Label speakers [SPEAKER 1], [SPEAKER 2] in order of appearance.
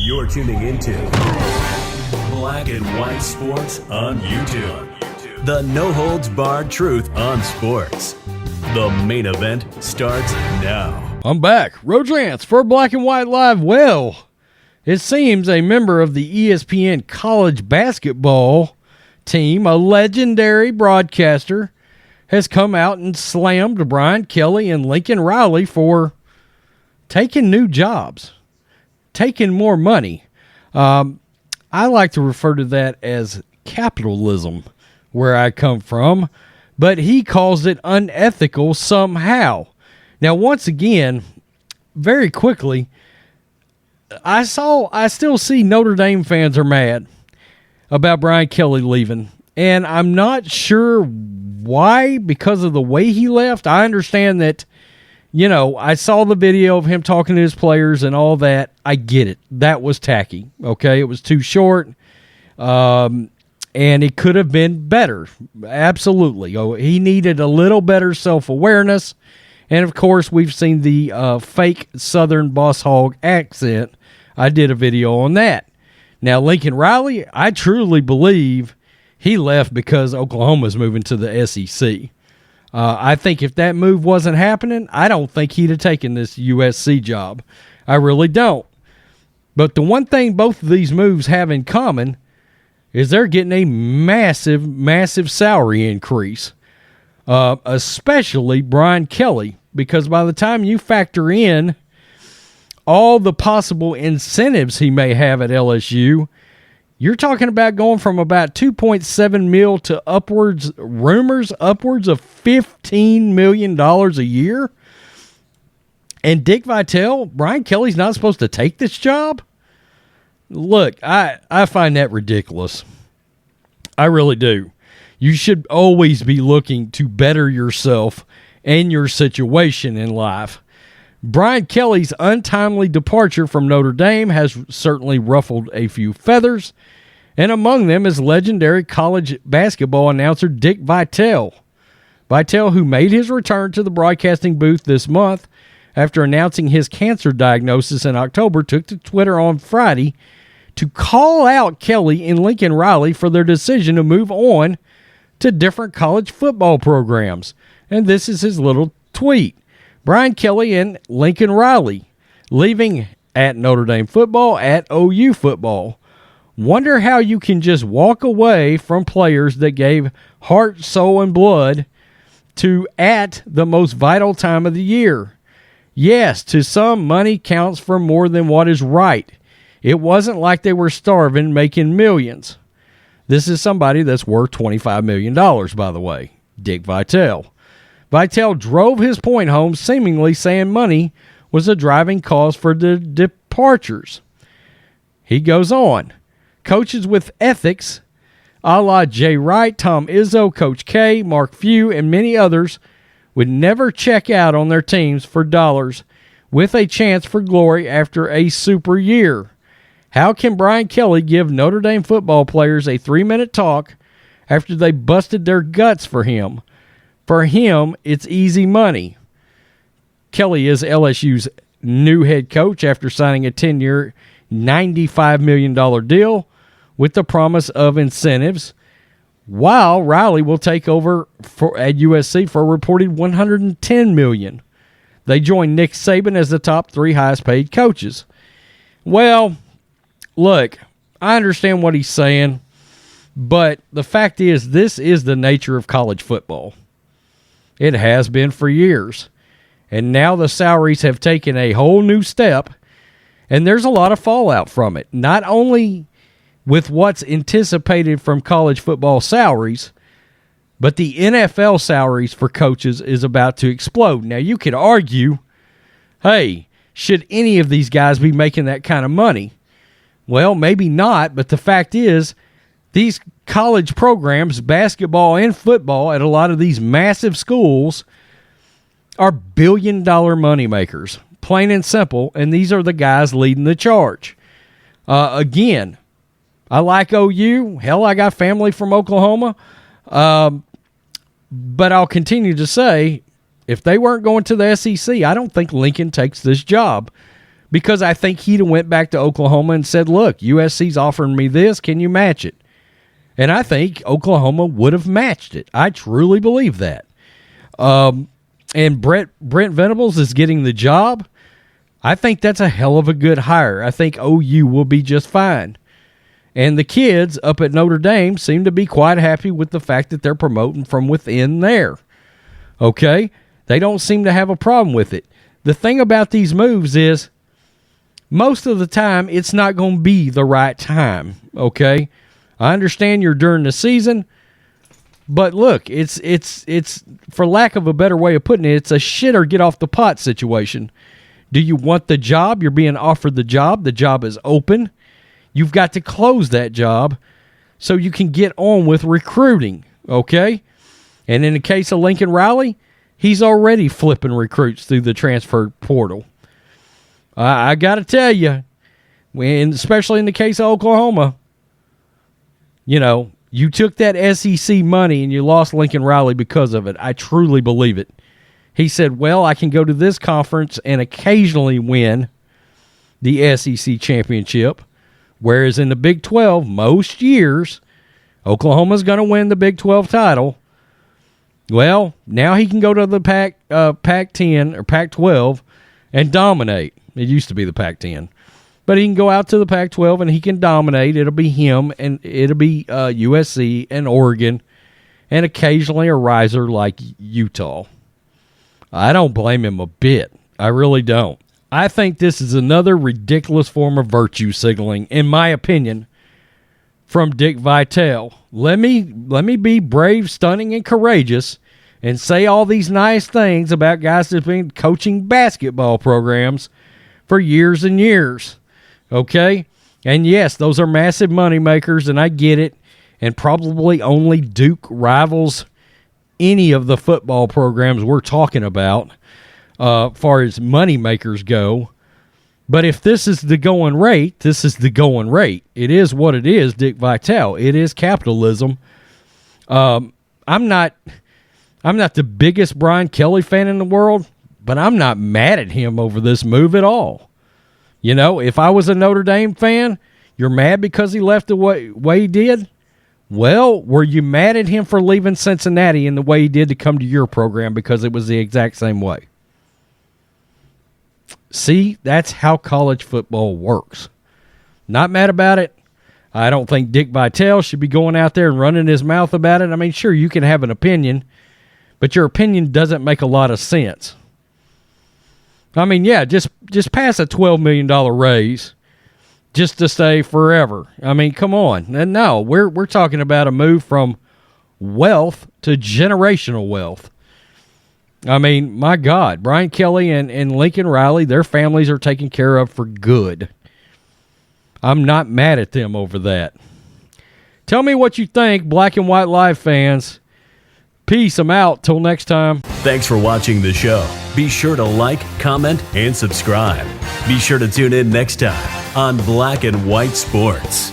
[SPEAKER 1] You're tuning into Black and White Sports on YouTube. The no-holds-barred truth on sports. The main event starts now.
[SPEAKER 2] I'm back. Rodrance for Black and White Live. Well, it seems a member of the ESPN college basketball team, a legendary broadcaster, has come out and slammed Brian Kelly and Lincoln Riley for taking new jobs, taking more money. I like to refer to that as capitalism, where I come from, but he calls it unethical somehow. Now, once again, very quickly, I still see Notre Dame fans are mad about Brian Kelly leaving, and I'm not sure why, because of the way he left. I understand that, I saw the video of him talking to his players and all that. I get it. That was tacky, okay? It was too short, and it could have been better. Absolutely. He needed a little better self-awareness, and, of course, we've seen the fake Southern boss hog accent. I did a video on that. Now, Lincoln Riley, I truly believe he left because Oklahoma's moving to the SEC. I think if that move wasn't happening, I don't think he'd have taken this USC job. I really don't. But the one thing both of these moves have in common is they're getting a massive, massive salary increase, especially Brian Kelly, because by the time you factor in all the possible incentives he may have at LSU, you're talking about going from about $2.7 million to upwards of $15 million a year. And Dick Vitale, Brian Kelly's not supposed to take this job? Look, I find that ridiculous. I really do. You should always be looking to better yourself and your situation in life. Brian Kelly's untimely departure from Notre Dame has certainly ruffled a few feathers, and among them is legendary college basketball announcer Dick Vitale. Vitale, who made his return to the broadcasting booth this month after announcing his cancer diagnosis in October, took to Twitter on Friday to call out Kelly and Lincoln Riley for their decision to move on to different college football programs. And this is his little tweet. Brian Kelly and Lincoln Riley leaving at Notre Dame football, at OU football. Wonder how you can just walk away from players that gave heart, soul, and blood to at the most vital time of the year. Yes, to some, money counts for more than what is right. It wasn't like they were starving, making millions. This is somebody that's worth $25 million, by the way, Dick Vitale. Vitale drove his point home, seemingly saying money was a driving cause for the departures. He goes on. Coaches with ethics, a la Jay Wright, Tom Izzo, Coach K, Mark Few, and many others, would never check out on their teams for dollars with a chance for glory after a super year. How can Brian Kelly give Notre Dame football players a 3-minute talk after they busted their guts for him? For him, it's easy money. Kelly is LSU's new head coach after signing a 10-year, $95 million deal with the promise of incentives, while Riley will take over at USC for a reported $110 million. They join Nick Saban as the top 3 highest-paid coaches. Well, look, I understand what he's saying, but the fact is this is the nature of college football. It has been for years. And now the salaries have taken a whole new step, and there's a lot of fallout from it. Not only with what's anticipated from college football salaries, but the NFL salaries for coaches is about to explode. Now, you could argue, hey, should any of these guys be making that kind of money? Well, maybe not, but the fact is, these college programs, basketball and football, at a lot of these massive schools are billion-dollar moneymakers, plain and simple, and these are the guys leading the charge. Again, I like OU. Hell, I got family from Oklahoma. But I'll continue to say, if they weren't going to the SEC, I don't think Lincoln takes this job. because I think he'd have went back to Oklahoma and said, look, USC's offering me this. Can you match it? And I think Oklahoma would have matched it. I truly believe that. And Brent Venables is getting the job. I think that's a hell of a good hire. I think OU will be just fine. And the kids up at Notre Dame seem to be quite happy with the fact that they're promoting from within there. Okay? They don't seem to have a problem with it. The thing about these moves is most of the time it's not going to be the right time. Okay? I understand you're during the season, but look, it's for lack of a better way of putting it, it's a shit or get off the pot situation. Do you want the job? You're being offered the job. The job is open. You've got to close that job so you can get on with recruiting, okay? And in the case of Lincoln Riley, he's already flipping recruits through the transfer portal. I got to tell you, especially in the case of Oklahoma, you know, you took that SEC money and you lost Lincoln Riley because of it. I truly believe it. He said, well, I can go to this conference and occasionally win the SEC championship, whereas in the Big 12, most years, Oklahoma's going to win the Big 12 title. Well, now he can go to the Pac-10 or Pac-12 and dominate. It used to be the Pac-10. But he can go out to the Pac-12 and he can dominate. It'll be him and it'll be USC and Oregon and occasionally a riser like Utah. I don't blame him a bit. I really don't. I think this is another ridiculous form of virtue signaling, in my opinion, from Dick Vitale. Let me be brave, stunning, and courageous and say all these nice things about guys that have been coaching basketball programs for years and years. Okay? And yes, those are massive money makers, and I get it. And probably only Duke rivals any of the football programs we're talking about far as money makers go. But if this is the going rate, this is the going rate. It is what it is, Dick Vitale. It is capitalism. I'm not the biggest Brian Kelly fan in the world, but I'm not mad at him over this move at all. You know, if I was a Notre Dame fan, you're mad because he left the way he did? Well, were you mad at him for leaving Cincinnati in the way he did to come to your program because it was the exact same way? See, that's how college football works. Not mad about it. I don't think Dick Vitale should be going out there and running his mouth about it. I mean, sure, you can have an opinion, but your opinion doesn't make a lot of sense. I mean, yeah, just pass a $12 million raise just to stay forever. I mean, come on. And no, we're talking about a move from wealth to generational wealth. I mean, my God, Brian Kelly and Lincoln Riley, their families are taken care of for good. I'm not mad at them over that. Tell me what you think, Black and White Live fans. Peace. I'm out. Till next time.
[SPEAKER 1] Thanks for watching the show. Be sure to like, comment, and subscribe. Be sure to tune in next time on Black and White Sports.